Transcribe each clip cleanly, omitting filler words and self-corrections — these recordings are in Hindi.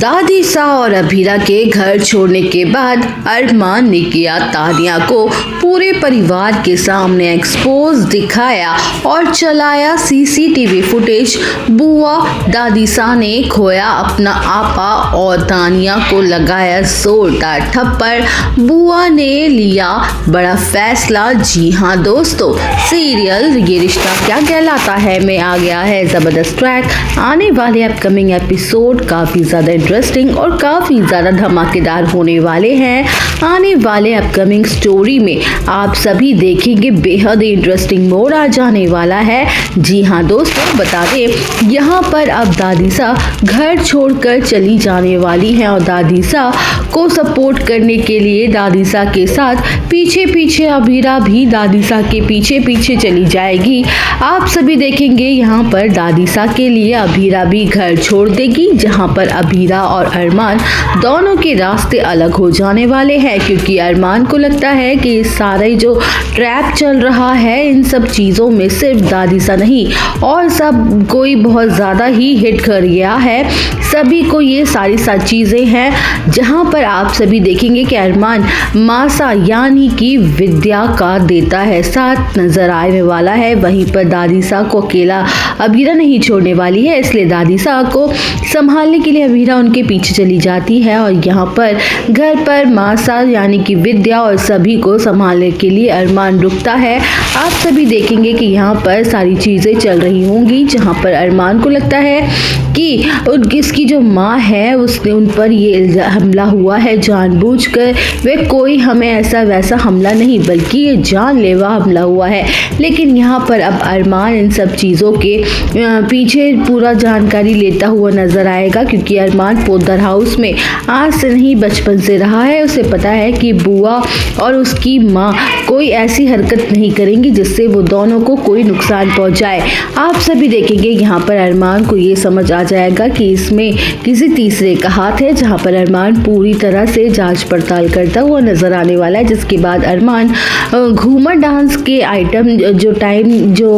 दादी सा और अभीरा के घर छोड़ने के बाद अरमान ने किया तानिया को पूरे परिवार के सामने एक्सपोज दिखाया और चलाया सीसीटीवी फुटेज। बुआ दादी सा ने खोया अपना आपा और तानिया को लगाया जोरदार थप्पड़। बुआ ने लिया बड़ा फैसला। जी हाँ दोस्तों, सीरियल ये रिश्ता क्या कहलाता है में आ गया है जबरदस्त ट्रैक। आने वाले अपकमिंग एपिसोड काफी ज्यादा इंटरेस्टिंग और काफी ज्यादा धमाकेदार होने वाले हैं। आने वाले अपकमिंग स्टोरी में आप सभी देखेंगे बेहद इंटरेस्टिंग मोड़ आ जाने वाला है। जी हाँ दोस्तों, बता दें यहाँ पर अब दादी सा घर छोड़कर चली जाने वाली हैं और दादी सा को सपोर्ट करने के लिए दादी सा के साथ पीछे पीछे अभीरा भी दादी सा के पीछे पीछे चली जाएगी। आप सभी देखेंगे यहाँ पर दादी सा के लिए अभीरा भी घर छोड़ देगी, जहाँ पर अभीरा और अरमान दोनों के रास्ते अलग हो जाने वाले हैं, क्योंकि अरमान को लगता है कि सारे जो ट्रैप चल रहा है इन सब चीज़ों में सिर्फ दादी सा नहीं और सब कोई बहुत ज़्यादा ही हिट कर गया है। सभी को ये सारी चीज़ें हैं, जहाँ पर आप सभी देखेंगे कि अरमान मासा यानी कि विद्या का देता है साथ नजर आने वाला है। वहीं पर दादी सा को अकेला अभीरा नहीं छोड़ने वाली है, इसलिए दादी सा को संभालने के लिए अभीरा उनके पीछे चली जाती है और यहाँ पर घर पर मासा यानी कि विद्या और सभी को संभालने के लिए अरमान रुकता है। आप सभी देखेंगे कि यहाँ पर सारी चीज़ें चल रही होंगी, जहाँ पर अरमान को लगता है कि इसकी जो माँ है उसने उन पर ये हमला हुआ है जानबूझकर। वे कोई हमें ऐसा वैसा हमला नहीं बल्कि ये जानलेवा हमला हुआ है। लेकिन यहाँ पर अब अरमान इन सब चीज़ों के पीछे पूरा जानकारी लेता हुआ नजर आएगा, क्योंकि अरमान पोदर हाउस में आज से नहीं बचपन से रहा है। उसे पता है कि बुआ और उसकी माँ कोई ऐसी हरकत नहीं करेंगी जिससे वो दोनों को कोई नुकसान पहुँचाए। आप सभी देखेंगे यहाँ पर अरमान को ये समझ आ जाएगा कि इसमें किसी तीसरे का हाथ है, जहाँ पर अरमान पूरी तरह से जांच पड़ताल करता हुआ नजर आने वाला है। जिसके बाद अरमान घूमर डांस के आइटम जो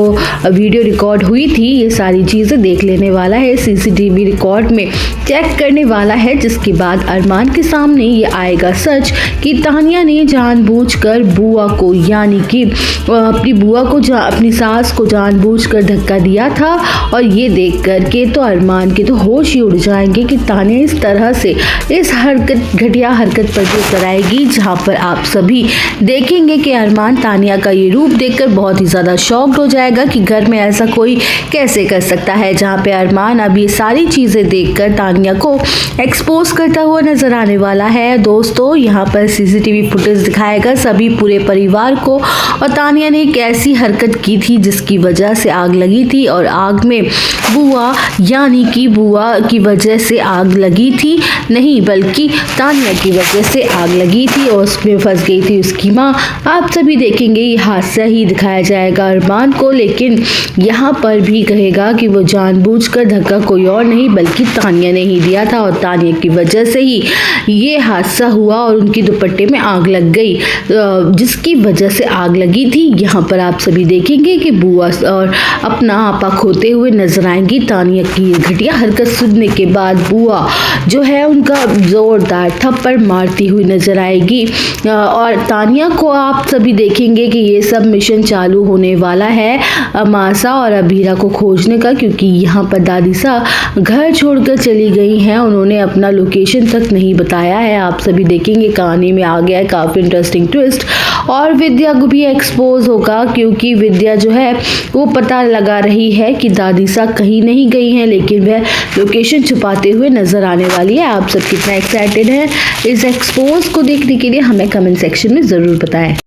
वीडियो रिकॉर्ड हुई थी ये सारी चीज़ें देख लेने वाला है, सीसीटीवी रिकॉर्ड में चेक करने वाला है। जिसके बाद अरमान के सामने ये आएगा सच कि तानिया ने जानबूझकर बुआ को यानी कि अपनी बुआ को अपनी सास को जानबूझकर धक्का दिया था। और ये देख करके तो अरमान के तो होश ही उड़ जाएंगे कि तानिया इस तरह से इस घटिया हरकत पर जो कराएगी, जहाँ पर आप सभी देखेंगे कि अरमान तानिया का ये रूप देखकर बहुत ही ज़्यादा शॉक्ड हो जाएगा कि घर में ऐसा कोई कैसे कर सकता है। जहाँ पे अरमान अब ये सारी चीज़ें देखकर तानिया को एक्सपोज करता हुआ नजर आने वाला है। दोस्तों यहाँ पर सीसीटीवी फुटेज दिखाएगा सभी पूरे परिवार को और तानिया ने एक ऐसी हरकत की थी जिसकी वजह से आग लगी थी और आग में बुआ यानी कि बुआ की वजह से आग लगी थी नहीं बल्कि तानिया की वजह से आग लगी थी और उसमें फंस गई थी उसकी माँ। आप सभी देखेंगे ये हादसा ही दिखाया जाएगा अरमान को, लेकिन यहाँ पर भी कहेगा कि वो जानबूझकर धक्का कोई और नहीं बल्कि तानिया ने ही दिया था और तानिया की वजह से ही ये हादसा हुआ और उनकी दुपट्टे में आग लग गई, जिसकी वजह से आग लगी थी। यहाँ पर आप सभी देखेंगे कि बुआ और अपना आपा खोते हुए नजर आएंगी। तानिया की घटिया हरकत सुनने के बाद बुआ जो है उनका जोरदार थप्पड़ मारती हुई नजर आएगी और तानिया को आप सभी देखेंगे कि ये सब मिशन चालू होने वाला है मासा और अभीरा को खोजने का, क्योंकि यहाँ पर दादी सा घर छोड़कर चली गई हैं। उन्होंने अपना लोकेशन तक नहीं बताया है। आप सभी देखेंगे कहानी में आ गया है काफ़ी इंटरेस्टिंग ट्विस्ट और विद्या को भी एक्सपोज होगा, क्योंकि विद्या जो है वो पता लगा रही है कि दादी सा कहीं नहीं गई हैं, लेकिन वह लोकेशन छुपाते हुए नजर आने वाली है। आप सब कितना एक्साइटेड हैं इस एक्सपोज को देखने के लिए हमें कमेंट सेक्शन में ज़रूर बताएं।